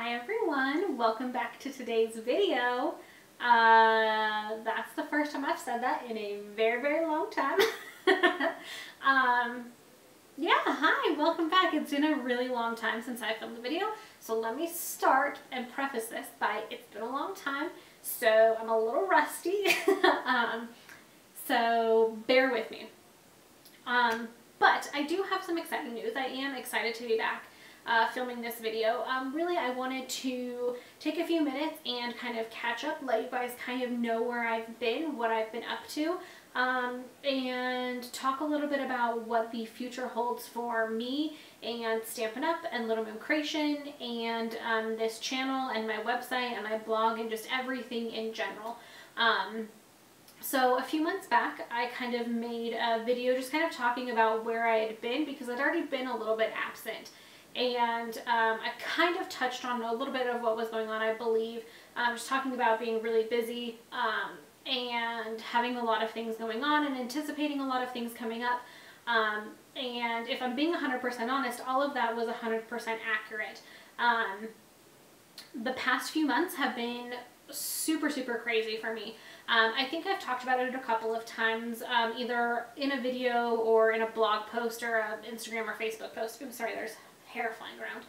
Hi everyone, welcome back to today's video. That's the first time I've said that in a very long time. Yeah, hi, welcome back. It's been a really long time since I filmed a video, so let me start and preface this by it's been a long time, so I'm a little rusty. So bear with me. But I do have some exciting news. I am excited to be back filming this video. Really, I wanted to take a few minutes and kind of catch up, let you guys kind of know where I've been, what I've been up to, and talk a little bit about what the future holds for me and Stampin' Up! And Little Moon Creation and this channel and my website and my blog and just everything in general. So a few months back, I kind of made a video just kind of talking about where I had been because I'd already been a little bit absent. And I kind of touched on a little bit of what was going on, I believe. Just talking about being really busy and having a lot of things going on and anticipating a lot of things coming up. And if I'm being 100% honest, all of that was 100% accurate. The past few months have been super crazy for me. I think I've talked about it a couple of times, either in a video or in a blog post or an Instagram or Facebook post. I'm sorry, there's hair flying around.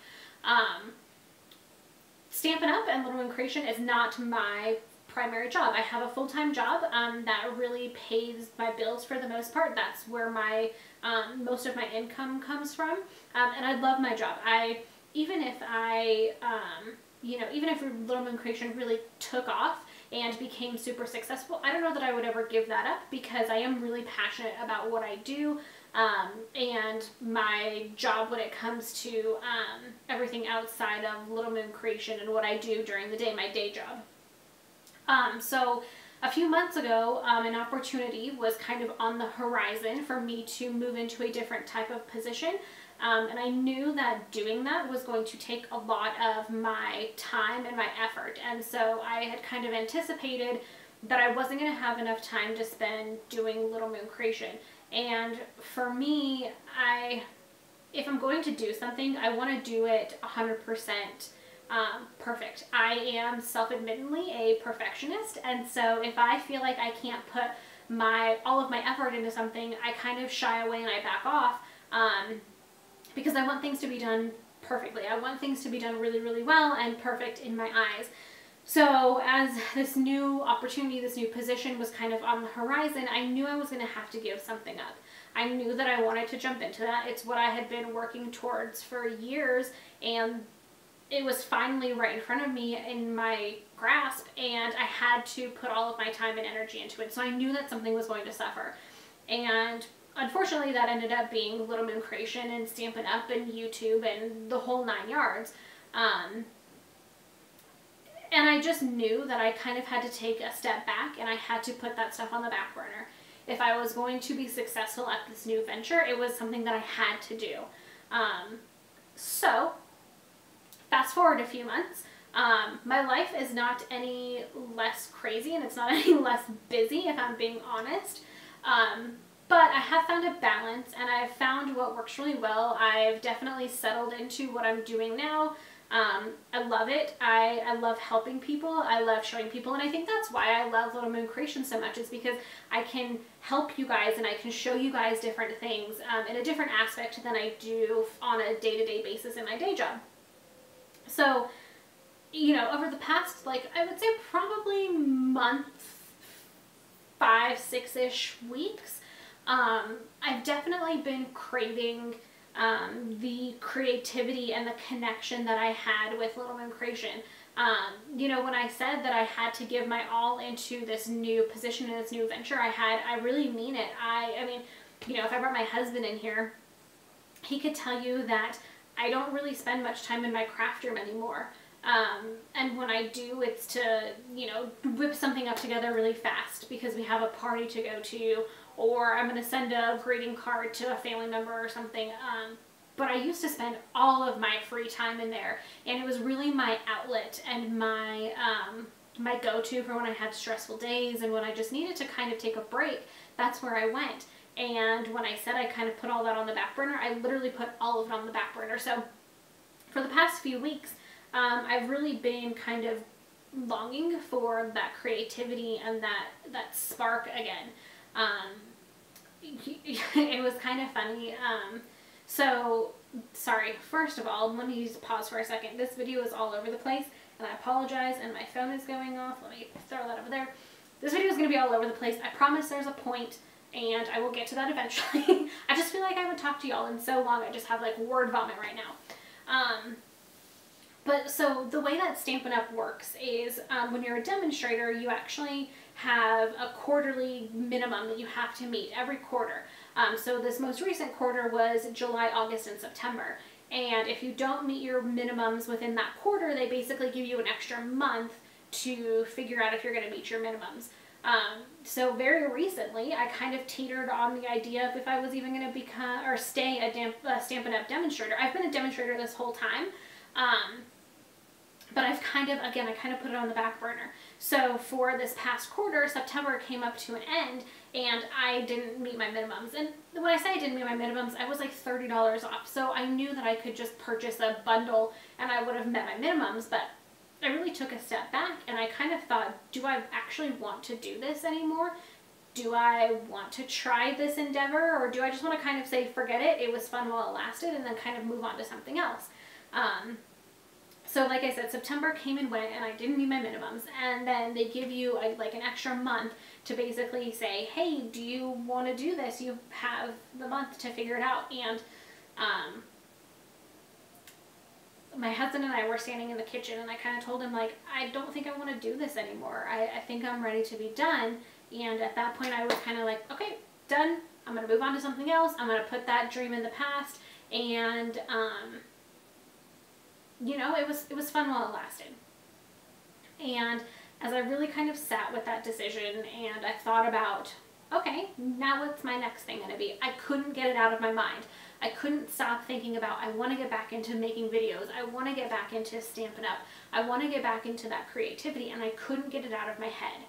Stampin' Up! And Little Moon Creation is not my primary job. I have a full-time job that really pays my bills for the most part. That's where my most of my income comes from, and I love my job. Even if Little Moon Creation really took off and became super successful, I don't know that I would ever give that up because I am really passionate about what I do and my job when it comes to everything outside of Little Moon Creation and what I do during the day, my day job. So a few months ago, an opportunity was kind of on the horizon for me to move into a different type of position. And I knew that doing that was going to take a lot of my time and my effort. And so I had kind of anticipated that I wasn't going to have enough time to spend doing Little Moon Creation. And for me, if I'm going to do something, I want to do it 100% perfect. I am self-admittedly a perfectionist, and so if I feel like I can't put all of my effort into something, I kind of shy away and I back off because I want things to be done perfectly. I want things to be done really well and perfect in my eyes. So as this new opportunity, this new position was kind of on the horizon, I knew I was going to have to give something up. I knew that I wanted to jump into that. It's what I had been working towards for years, and it was finally right in front of me in my grasp, and I had to put all of my time and energy into it. So I knew that something was going to suffer. And unfortunately, that ended up being Little Moon Creation and Stampin' Up! And YouTube and the whole 9 yards. And I just knew that I kind of had to take a step back and I had to put that stuff on the back burner. If I was going to be successful at this new venture, it was something that I had to do. So fast forward a few months, my life is not any less crazy and it's not any less busy, if I'm being honest. But I have found a balance and I've found what works really well. I've definitely settled into what I'm doing now. I love it. I love helping people. I love showing people, and I think that's why I love Little Moon Creation so much, is because I can help you guys and I can show you guys different things in a different aspect than I do on a day-to-day basis in my day job. So, you know, over the past, like, I would say probably month, 5-6-ish weeks, I've definitely been craving the creativity and the connection that I had with Little Moon Creation. You know, when I said that I had to give my all into this new position and this new venture I really mean it. I mean, you know, if I brought my husband in here, he could tell you that I don't really spend much time in my craft room anymore. And when I do, it's to, you know, whip something up together really fast because we have a party to go to, or I'm going to send a greeting card to a family member or something. But I used to spend all of my free time in there, and it was really my outlet and my my go-to for when I had stressful days and when I just needed to kind of take a break. That's where I went. And when I said I kind of put all that on the back burner, I literally put all of it on the back burner. So for the past few weeks, I've really been kind of longing for that creativity and that spark again. It was kind of funny. So, sorry, first of all, let me just pause for a second. This video is all over the place, and I apologize, and my phone is going off. Let me throw that over there. This video is going to be all over the place. I promise there's a point, and I will get to that eventually. I just feel like I haven't talked to y'all in so long. I just have like word vomit right now. But so the way that Stampin' Up! Works is when you're a demonstrator, you actually have a quarterly minimum that you have to meet every quarter. So this most recent quarter was July, August, and September. And if you don't meet your minimums within that quarter, they basically give you an extra month to figure out if you're going to meet your minimums. So very recently, I kind of teetered on the idea of if I was even going to become or stay a Stampin' Up! Demonstrator. I've been a demonstrator this whole time. But I've kind of, again, I kind of put it on the back burner. So for this past quarter, September came up to an end, and I didn't meet my minimums. And when I say I didn't meet my minimums, I was like $30 off. So I knew that I could just purchase a bundle and I would have met my minimums, but I really took a step back and I kind of thought, do I actually want to do this anymore? Do I want to try this endeavor, or do I just want to kind of say, forget it, it was fun while it lasted, and then kind of move on to something else? So like I said, September came and went and I didn't meet my minimums, and then they give you like an extra month to basically say, hey, do you want to do this? You have the month to figure it out. And my husband and I were standing in the kitchen, and I kind of told him, like, I don't think I want to do this anymore. I think I'm ready to be done. And at that point I was kind of like, okay, done. I'm going to move on to something else. I'm going to put that dream in the past. And you know, it was fun while it lasted. And as I really kind of sat with that decision and I thought about, okay, now what's my next thing going to be? I couldn't get it out of my mind. I couldn't stop thinking about, I want to get back into making videos. I want to get back into Stampin' Up! I want to get back into that creativity, and I couldn't get it out of my head.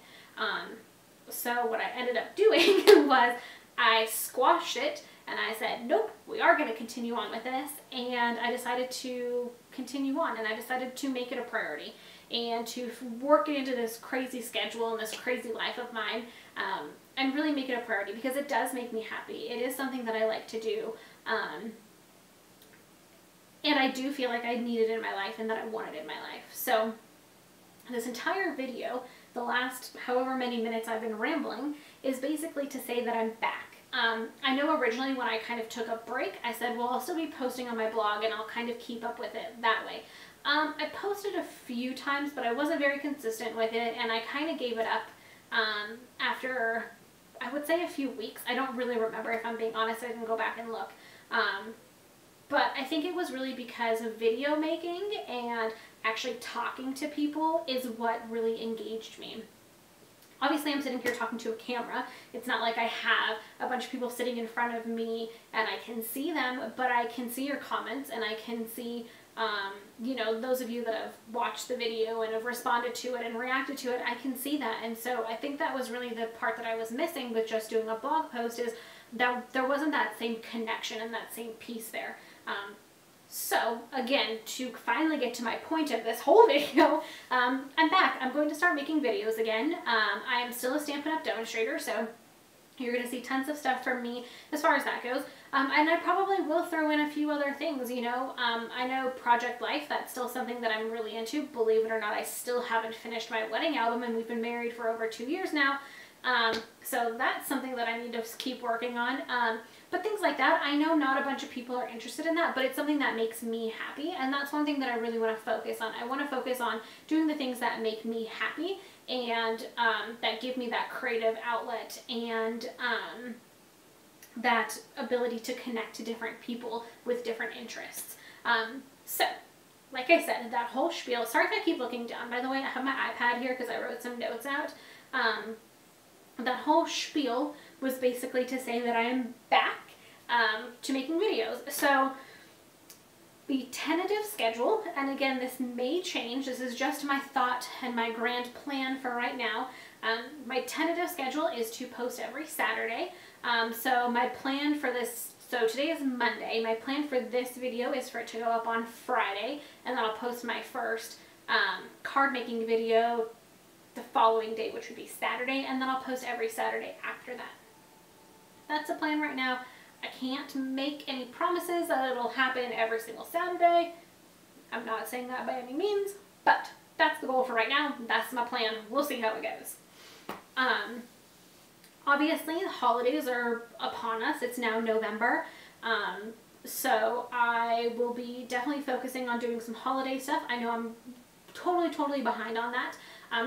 So what I ended up doing was I squashed it. And I said, nope, we are going to continue on with this. And I decided to continue on, and I decided to make it a priority and to work it into this crazy schedule and this crazy life of mine, and really make it a priority, because it does make me happy. It is something that I like to do. And I do feel like I need it in my life and that I want it in my life. So this entire video, the last however many minutes I've been rambling, is basically to say that I'm back. I know originally when I kind of took a break, I said, well, I'll still be posting on my blog and I'll kind of keep up with it that way. I posted a few times, but I wasn't very consistent with it, and I kind of gave it up after, I would say, a few weeks. I don't really remember, if I'm being honest. I can go back and look. But I think it was really because of video making and actually talking to people is what really engaged me. Obviously, I'm sitting here talking to a camera. It's not like I have a bunch of people sitting in front of me and I can see them, but I can see your comments, and I can see, you know, those of you that have watched the video and have responded to it and reacted to it. I can see that. And so I think that was really the part that I was missing with just doing a blog post, is that there wasn't that same connection and that same piece there. So again, to finally get to my point of this whole video, I'm back. I'm going to start making videos again. I am still a Stampin' Up! Demonstrator, so you're going to see tons of stuff from me as far as that goes. And I probably will throw in a few other things, you know. I know Project Life, that's still something that I'm really into. Believe it or not, I still haven't finished my wedding album, and we've been married for over 2 years now. So that's something that I need to keep working on. But things like that, I know not a bunch of people are interested in that, but it's something that makes me happy, and that's one thing that I really want to focus on. I want to focus on doing the things that make me happy, and that give me that creative outlet, and that ability to connect to different people with different interests. So, like I said, that whole spiel, sorry if I keep looking down, by the way, I have my iPad here because I wrote some notes out. That whole spiel was basically to say that I am back to making videos. So the tentative schedule, and again, this may change, this is just my thought and my grand plan for right now. My tentative schedule is to post every Saturday. So my plan for this So today is Monday. My plan for this video is for it to go up on Friday, and then I'll post my first card making video the following day, which would be Saturday, and then I'll post every Saturday after that. That's the plan right now. I can't make any promises that it'll happen every single Saturday. I'm not saying that by any means, but that's the goal for right now. That's my plan. We'll see how it goes. Obviously, the holidays are upon us. It's now November. So I will be definitely focusing on doing some holiday stuff. I know I'm totally behind on that.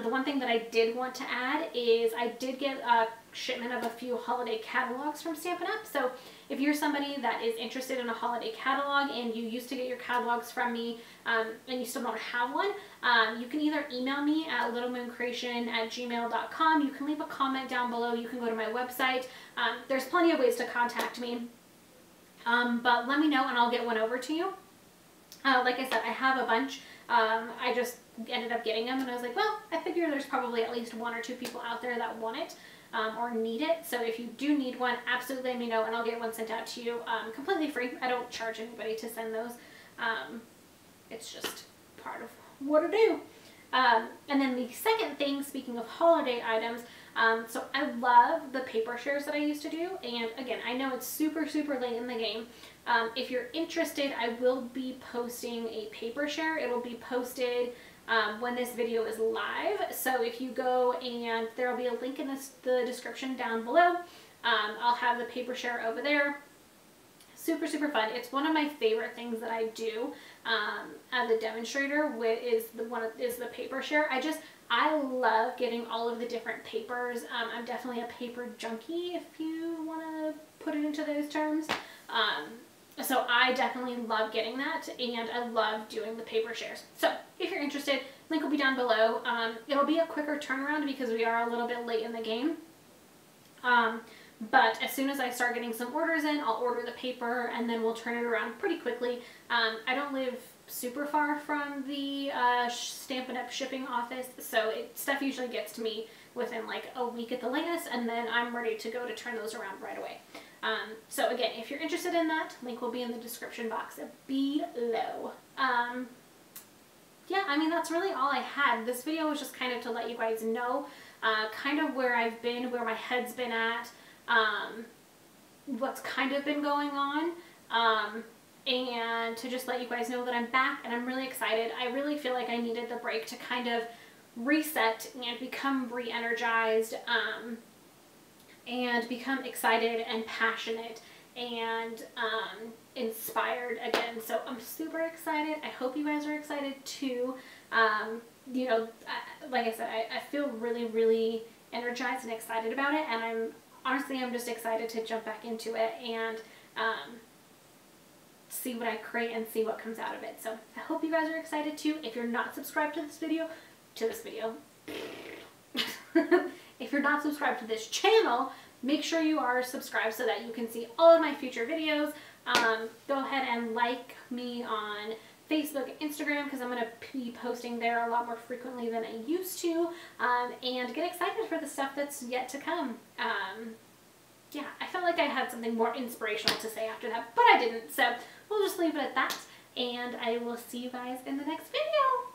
The one thing that I did want to add is I did get a shipment of a few holiday catalogs from Stampin' Up! So if you're somebody that is interested in a holiday catalog and you used to get your catalogs from me and you still don't have one, you can either email me at littlemooncreation@gmail.com. You can leave a comment down below. You can go to my website. There's plenty of ways to contact me. But let me know and I'll get one over to you. Like I said, I have a bunch. I just ended up getting them and I was like, well, I figure there's probably at least 1 or 2 people out there that want it or need it. So if you do need one, absolutely let me know and I'll get one sent out to you completely free. I don't charge anybody to send those. It's just part of what I do. And then the second thing, speaking of holiday items, so I love the paper shares that I used to do, and again, I know it's super late in the game. If you're interested, I will be posting a paper share. It will be posted when this video is live, so if you go, and there will be a link in the description down below. I'll have the paper share over there. Super fun. It's one of my favorite things that I do as a demonstrator is the paper share. I love getting all of the different papers. I'm definitely a paper junkie, if you want to put it into those terms. So I definitely love getting that, and I love doing the paper shares. So if you're interested, link will be down below. It'll be a quicker turnaround because we are a little bit late in the game. But as soon as I start getting some orders in, I'll order the paper and then we'll turn it around pretty quickly. I don't live super far from the Stampin' Up! Shipping office, so stuff usually gets to me within like a week at the latest, and then I'm ready to go to turn those around right away. So again, if you're interested in that, link will be in the description box below. Yeah, I mean, that's really all I had. This video was just kind of to let you guys know kind of where I've been, where my head's been at, what's kind of been going on, and to just let you guys know that I'm back and I'm really excited. I really feel like I needed the break to kind of reset and become re-energized, and become excited and passionate and inspired again. So I'm super excited. I hope you guys are excited too. You know, like I said, I feel really energized and excited about it, and I'm just excited to jump back into it and see what I create and see what comes out of it. So I hope you guys are excited too. If you're not subscribed to this video, if you're not subscribed to this channel, make sure you are subscribed so that you can see all of my future videos. Go ahead and like me on Facebook and Instagram, because I'm going to be posting there a lot more frequently than I used to, and get excited for the stuff that's yet to come. Yeah, I felt like I had something more inspirational to say after that, but I didn't, so we'll just leave it at that, and I will see you guys in the next video.